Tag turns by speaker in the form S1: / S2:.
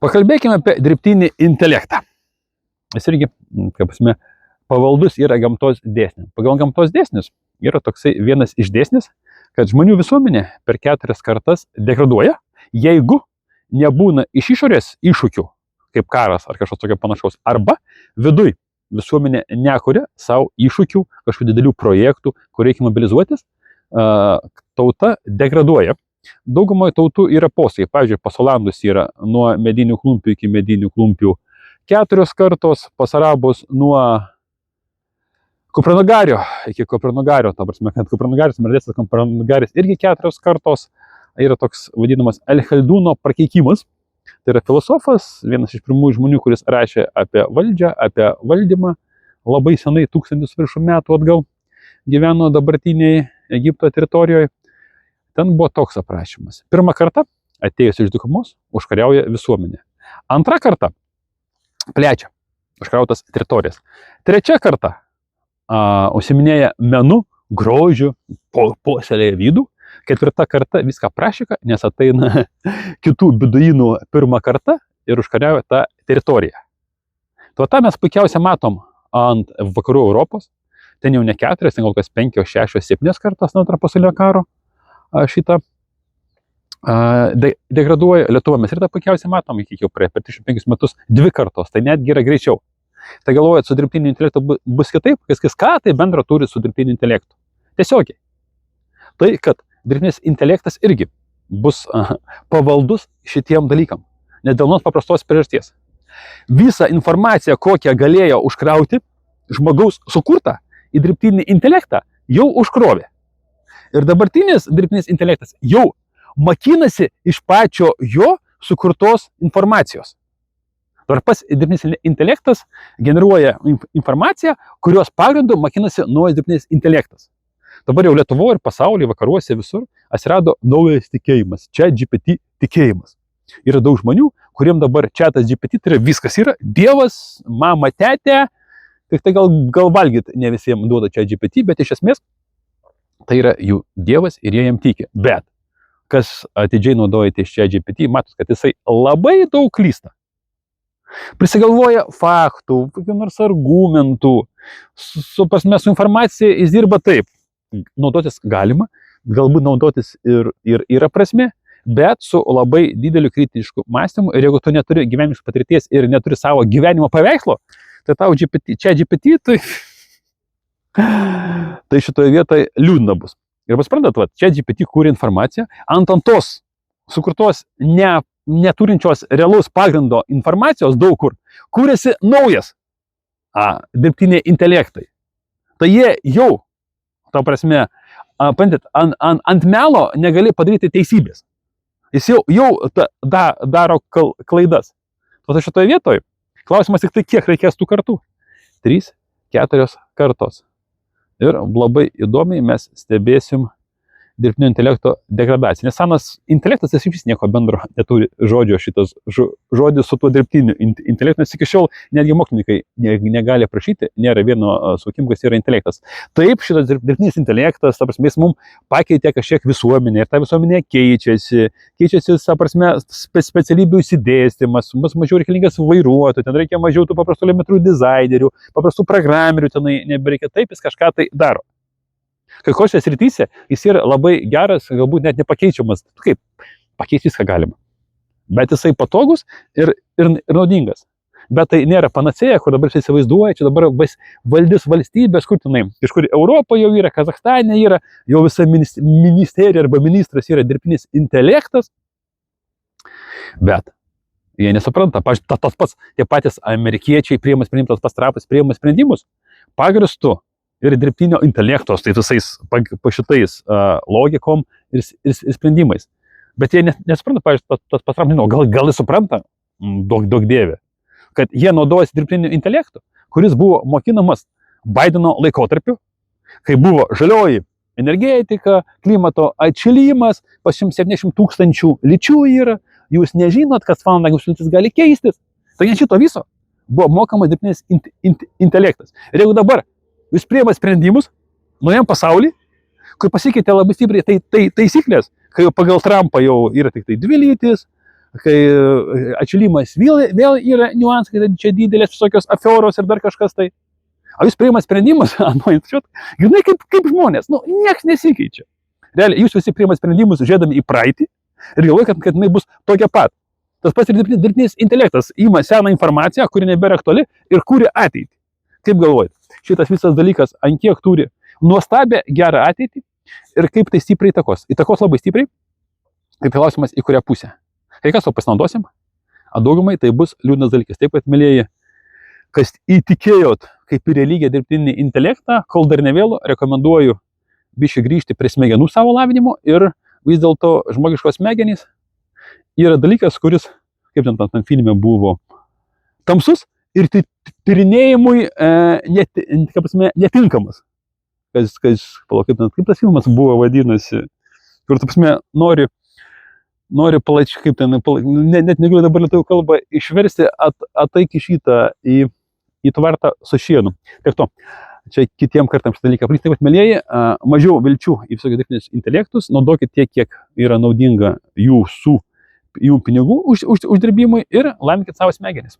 S1: Pakalbėkime apie dirbtinį intelektą. Jis irgi, kaip pasime, pavaldus yra gamtos dėsniam. Pagal gamtos dėsnius yra toksai vienas iš dėsnis, kad žmonių visuomenė per 4 kartas degraduoja, jeigu nebūna iš išorės iššūkių, kaip karas ar kažkas tokio panašaus, arba viduj visuomenė nekuria savo iššūkių, kažkokių didelių projektų, kur reikia mobilizuotis, tauta degraduoja. Daugumoje tautų yra posai. Pavyzdžiui, pas olandus yra nuo medinių klumpių iki medinių klumpių 4 kartos, pas arabus nuo kupranagario iki kupranagario, ta prasme, kad kupranagaris, merdėsas kupranagaris irgi 4 kartos. Yra toks vadinamas El-Khaldūno prakeikimas. Tai yra filosofas, vienas iš pirmųjų žmonių, kuris rašė apie valdžią, apie valdymą. Labai senai, 1000 virš metų atgal gyveno dabartiniai Egipto teritorijoje. Ten buvo toks aprašymas. Pirmą kartą atėjus iš dykumos užkariauja visuomenė. Antra karta plečia užkariautas teritorijas. Trečia karta užsiminėja menu, grožiu, puoselėja vidų. Ketvirta karta viską prašyka, nes ateina kitų beduinų pirmą kartą ir užkariauja tą teritoriją. Tuo tą mes puikiausiai matom ant vakarų Europos. Ten jau ne 4, ten gal kas 5, 6, 7 kartas nuo Antro pasaulinio karo šitą degraduoja. Lietuva mes ir tą puikiausiai matom, iki jau per 35 metus 2 kartos, tai netgi yra greičiau. Tai galvojat, su dirbtiniu intelektu bus kitaip, ką tai bendro turi su dirbtiniu intelektu. Tiesiogiai. Tai, kad dirbtinis intelektas irgi bus pavaldus šitiem dalykam. Nes dėl vienos paprastos priežasties. Visą informaciją, kokią galėjo užkrauti žmogaus sukurtą į dirbtinį intelektą, jau užkrovė. Ir dabartinis dirbtinis intelektas jau makinasi iš pačio jo sukurtos informacijos. Dabar pats dirbtinis intelektas generuoja informaciją, kurios pagrindu makinasi naujas dirbtinis intelektas. Dabar jau Lietuvoje ir pasaulyje, vakaruose, visur atsirado naujas tikėjimas, ChatGPT tikėjimas. Yra daug žmonių, kuriem dabar ChatGPT tai yra viskas, yra Dievas, mama, tetė, tik tai gal valgyt ne visiems duoda ChatGPT, bet iš esmės tai yra jų Dievas ir jie jam tiki. Bet kas atidžiai naudojate iš ChatGPT, matot, kad jisai labai daug klysta. Prisigalvoja faktų, kokių nors argumentų, su informacija jis dirba taip. Naudotis galima, galbūt naudotis ir yra prasme, bet su labai dideliu kritišku mąstymu. Ir jeigu tu neturi gyvenimiškos patirties ir neturi savo gyvenimo paveikslo, tai tau ChatGPT, tai šitoje vietoje liūdna bus. Ir pasprantat, ChatGPT kūrė informaciją, ant tos sukurtos neturinčios realaus pagrindo informacijos daug kur kūrėsi naujas dirbtiniai intelektai. Tai jie jau, ta prasme, ant melo negali padaryti teisybės. Jis jau daro klaidas. O tai šitoje vietoje klausimas tik tai, kiek reikės tų kartų. 3-4 kartos. Ir labai įdomiai mes stebėsim dirbtinio intelekto degradaciją. Nes senas intelektas jis vis nieko bendro neturi žodžio šitas žodis su tuo dirbtiniu intelektu, nes iki šiol netgi mokslininkai negali prašyti, nėra vieno suvokimo, kas yra intelektas. Taip, šitas dirbtinis intelektas, ta prasme, jis mums pakeitė kažkiek visuomenę ir ta visuomenė keičiasi, ta prasme, specialybių įsidėstymas, bus mažiau reikalingas vairuotojų, ten reikia mažiau tų paprastų elementarių dizainerių, paprastų programerių, tenai nebereikia, taip jis kažką tai daro. Kai kuriuose srityse jis yra labai geras, galbūt net nepakeičiamas. Kaip? Pakeisti viską galima. Bet jisai patogus ir naudingas. Bet tai nėra panacėja, kur dabar įsivaizduoja, čia dabar valdys valstybės, kur tenai. Iš kur Europoje jau yra, Kazachstane yra, jau visa ministerija arba ministras yra dirbtinis intelektas. Bet jie nesupranta. Pavyzdžiui, tas pats, tie patys amerikiečiai priima sprendimus, tas pats Trumpas priima sprendimus pagrįstų ir dirbtinio intelektos, tai visais po šitais logikom ir sprendimais. Bet jie nesupranta, pavyzdžiui, tas pats Trumpas, gal jis supranta, daug dievė, kad jie naudojasi dirbtiniu intelektu, kuris buvo mokinamas Baideno laikotarpiu, kai buvo žalioji energetika, klimato atšilimas, pas jums 70 000 lyčių yra, jūs nežinot, kas valandą jūsų lytis gali keistis. Tai ne šito viso buvo mokamas dirbtinis intelektas. Ir jeigu dabar jūs priima sprendimus naujam pasaulį, kur pasikeitė labai stipriai taisyklės, kai pagal Trumpą jau yra tik tai 2 lytis, kai atšilimas vėl yra niuansai, kad čia didelės visokios aferos ir dar kažkas tai. O jūs priimat sprendimus, grinai kaip žmonės, nu, nieks nesikeičia. Realiai, jūs visi priimat sprendimus, žiūrėdami į praeitį ir galvojate, kad jinai bus tokia pat. Tas pats ir dirbtinis intelektas ima seną informaciją, kuri nebėra aktuali ir kūrė ateitį. Kaip galvojate? Šitas visas dalykas ant kiek turi nuostabę, gerą ateitį ir kaip tai stipriai įtakos. Įtakos labai stipriai. Ir klausimas, į kurią pusę. Kai kas to pasinaudosim, o daugumai tai bus liūdnas dalykas. Taip pat, mėlyjeji, kas įtikėjot kaip į religiją dirbtinį intelektą, kol dar nevėlu, rekomenduoju biškai grįžti prie smegenų savo lavinimo ir vis dėlto žmogiškos smegenys yra dalykas, kuris, kaip ten tam filme buvo, tamsus ir tyrinėjimui netinkamas. Kaip tas filmas buvo vadinasi, kur, ta prasme, nori plačiai, kaip ten, net negaliu dabar lietuvių kalbą išversti, ataiki šitą į tvartą su šienu. Tiek to, čia kitiem kartam šitą dalyką. Taip pat, mėlyjeji, mažiau vilčių į visokius dirbtinius intelektus, naudokit tiek, kiek yra naudinga jų pinigų uždirbimui ir laiminkit savo smegenis.